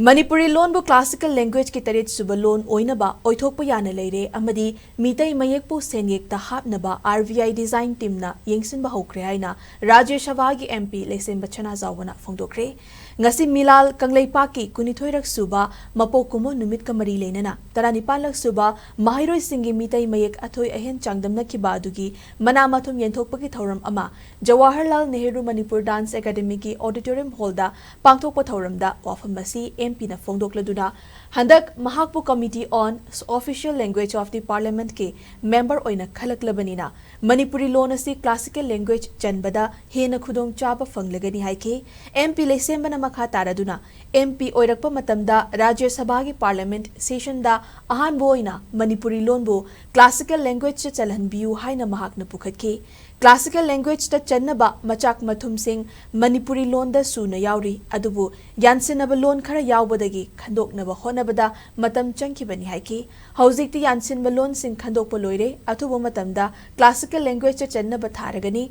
Manipuri loan bu classical language ki tarit suba loan oinaba oithokpa yana leire amadi mitai mayekpu senyek ta hapnaba RVI design team na yengsinba hokre haina Rajya Sabha gi MP Lesemba Chana Zawna phongdokre ngasi milal kanglaipa ki kunithoirak suba mapokumo numit ka mari leinana taranipalak suba mahairoi singi mitai mayek athoi ahen changdamna ki badugi manamathum yenthokpa ki thoram ama Jawaharlal Nehru Manipur Dance Academy ki auditorium hall da pangthokpa thoram da wafam masi MP na phongdokladuna handak mahakpu committee on official language of the parliament ke member oina khalaklabanina Manipuri loan asi classical language chanbada hena khudong chaba fanglagani haike MP Lesemba makha taraduna MP oirakpa matamda Rajya Sabha gi parliament session da ahan boina Manipuri loan bu classical language cha chalhanbiu haina mahakna pukhatke classical language ta channaba machak mathum sing Manipuri loan da suna yauri adubu yansinaba loan khara yawbadagi khandoknaba honabada matam changkibani haiki haujikti yansinba loan sing khandokpa loire athubo matamda classical language ta channaba tharagani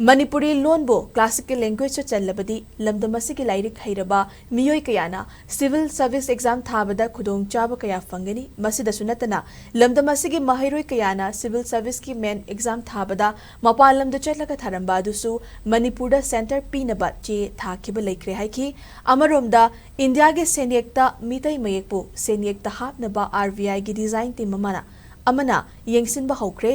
Manipuri loan bo classical language cha challabadi lamdamasi ki lairik hairaba miyoi kayana civil service exam thabada khudong chaba kaya fangani masida sunatana lamdamasi ki mahairoi kayana civil service ki main exam thabada mapalam da chatlaga tharamba dusu Manipur da center pinaba che thakiba laikre haiki amaromda India ge senyekta mitai mayekpu senyekta hapnaba RVI gi design team mamana amana yengsinba hokre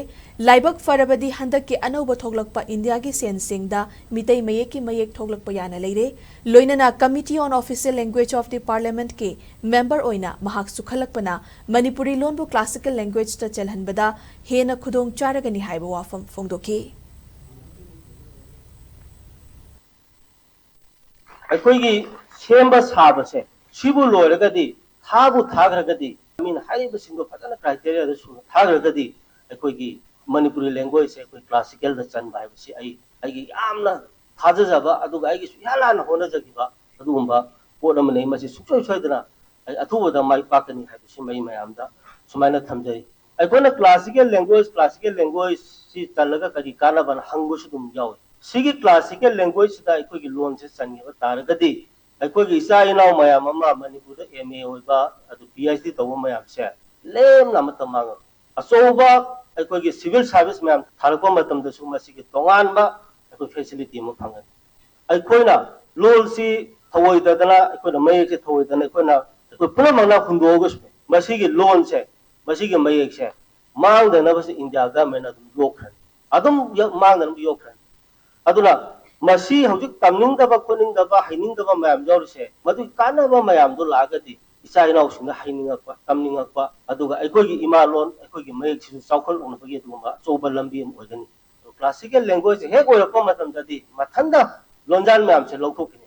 laibak farabadi handak ke anoba thoglakpa India gi sensingda mitai mayek ki mayek thoglakpa yana leire loinana committee on official language of the parliament ke member oina mahak sukhalakpana Manipuri loan bu classical language ta chalhanbada hena khudong charagani haiba wafam phongdoki ꯑꯩꯈꯣꯏꯒꯤ ꯁꯦꯝꯕ ꯁꯥꯕꯁꯦ ꯁꯤꯕꯨ ꯂꯣꯏꯔꯒꯗꯤ ꯊꯥꯕꯨ ꯊꯥꯈ꯭ꯔꯒꯗꯤ ꯃꯤꯅ ꯍꯥꯏꯔꯤꯕꯁꯤꯡꯗꯣ ꯐꯖꯅ ꯀ꯭ꯔꯥꯏꯇꯦꯔꯤꯌꯥꯗ ꯁꯨꯅ ꯊꯥꯈ꯭ꯔꯒꯗꯤ ꯑꯩꯈꯣꯏꯒꯤ ꯃꯅꯤꯄꯨꯔꯤ ꯂꯦꯡꯒ꯭ꯋꯦꯖꯁꯦ ꯑꯩꯈꯣꯏ ꯀ꯭ꯂꯥꯁꯤꯀꯦꯜꯗ ꯆꯟꯕ ꯍꯥꯏꯕꯁꯤ ꯑꯩꯒꯤ ꯌꯥꯝꯅ ꯊꯥꯖꯖꯕ ꯑꯗꯨꯒ ꯑꯩꯒꯤꯁꯨ ꯏꯍꯥꯟ ꯍꯥꯟꯅ ꯍꯣꯠꯅꯖꯈꯤꯕ ꯑꯗꯨꯒꯨꯝꯕ ꯄꯣꯠ ꯑꯃꯅꯤ ꯃꯁꯤ ꯁꯨꯡꯁꯣꯏ ꯁꯣꯏꯗꯅ ꯑꯩ ꯑꯊꯨꯕꯗ ꯃꯥꯏ ꯄꯥꯛꯀꯅꯤ ꯍꯥꯏꯕꯁꯤ ꯃꯌꯥꯝꯗ ꯁꯨꯃꯥꯏꯅ ꯊꯝꯖꯔꯤ ꯑꯩꯈꯣꯏꯅ ꯀ꯭ꯂꯥꯁꯤꯀꯦꯜ ꯂꯦꯡꯒ꯭ꯋꯦꯖꯁꯤ ꯆꯜꯂꯒ ꯀꯔꯤ ꯀꯥꯟꯅꯕꯅ ꯍꯪꯕꯁꯨ ꯑꯗꯨꯝ ꯌꯥꯎꯏ ꯁꯤꯒꯤ ꯀ꯭ꯂꯥꯁꯤꯀꯦꯜ ꯂꯦꯡꯒ꯭ꯋꯦꯖꯁꯤꯗ ꯑꯩꯈꯣꯏꯒꯤ ꯂꯣꯟꯁꯦ ꯆꯟꯈꯤꯕ ꯇꯥꯔꯒꯗꯤ ꯑꯩꯈꯣꯏꯒꯤ ꯏꯆꯥ ꯏꯅꯥꯎ ꯃꯌꯥꯝ ꯑꯃ ꯃꯅꯤꯄꯨꯔꯗ MA ꯑꯣꯏꯕ ꯑꯗꯨ PhD ꯇꯧꯕ ꯃꯌꯥꯝꯁꯦ ꯂꯦꯝꯅ ꯑꯃꯠꯇ ꯃꯥꯡꯉꯔꯣꯏ ꯑꯆꯧꯕ ꯑꯩꯈꯣꯏꯒꯤ ꯁꯤꯚꯤꯜ ꯁꯥꯔꯚꯤꯁ ꯃꯌꯥꯝ ꯊꯥꯔꯛꯄ ꯃꯇꯝꯗꯁꯨ ꯃꯁꯤꯒꯤ ꯇꯣꯉꯥꯟꯕ ꯑꯩꯈꯣꯏ ꯐꯦꯁꯤꯂꯤꯇꯤ ꯑꯃ ꯐꯪꯒꯅꯤ ꯑꯩꯈꯣꯏꯅ ꯂꯣꯜꯁꯤ ꯊꯧꯑꯣꯏꯗꯗꯅ ꯑꯩꯈꯣꯏꯅ ꯃꯌꯦꯛꯁꯦ ꯊꯧꯑꯣꯏꯗꯅ ꯑꯩꯈꯣꯏ ꯄꯨꯝꯅꯃꯛꯅ ꯍꯨꯟꯗꯣꯛꯑꯒꯁꯨ ꯃꯁꯤꯒꯤ ꯂꯣꯟꯁꯦ ꯃꯁꯤꯒꯤ ꯃꯌꯦꯛꯁꯦ ꯃꯥꯡꯗꯅꯕꯁꯤ ꯏꯟꯗꯤꯌꯥ ꯒꯚꯔꯟꯃꯦꯟꯠꯅ ꯑꯗꯨꯝ ꯌꯣꯛꯈ꯭ꯔꯅꯤ ꯑꯗꯨꯝ ꯃꯥꯡꯗꯅꯕ ꯌꯣꯛꯈ꯭ꯔꯅꯤ ꯑꯗꯨꯅ ꯃꯁꯤ ꯍꯧꯖꯤꯛ ꯇꯝꯅꯤꯡꯗꯕ ꯈꯣꯠꯅꯤꯡꯗꯕ ꯍꯩꯅꯤꯡꯗꯕ ꯃꯌꯥꯝ ꯌꯥꯎꯔꯤꯁꯦ ꯃꯗꯨꯒꯤ ꯀꯥꯟꯅꯕ ꯃꯌꯥꯝꯗꯣ ꯂꯥꯛꯑꯒꯗꯤ ꯏꯆꯥ ꯏꯅꯥꯎꯁꯤꯡꯗ ꯍꯩꯅꯤꯡꯉꯛꯄ ꯇꯝꯅꯤꯡꯉꯛꯄ ꯑꯗꯨꯒ ꯑꯩꯈꯣꯏꯒꯤ ꯏꯃꯥ ꯂꯣꯟ ꯑꯩꯈꯣꯏꯒꯤ ꯃꯌꯦꯛꯁꯤꯁꯨ ꯆꯥꯎꯈꯠꯂꯛꯅꯕꯒꯤ ꯑꯗꯨꯒꯨꯝꯕ ꯑꯆꯧꯕ ꯂꯝꯕꯤ ꯑꯃ ꯑꯣꯏꯒꯅꯤ ꯀ꯭ꯂꯥꯁꯤꯀꯦꯜ ꯂꯦꯡꯒ꯭ꯋꯦꯖꯁꯦ ꯍꯦꯛ ꯑꯣꯏꯔꯛꯄ ꯃꯇꯝꯗꯗꯤ ꯃꯊꯟꯇ ꯂꯣꯟꯖꯥꯟ ꯃꯌꯥꯝꯁꯦ ꯂꯧꯊꯣꯛꯈꯤꯅꯤ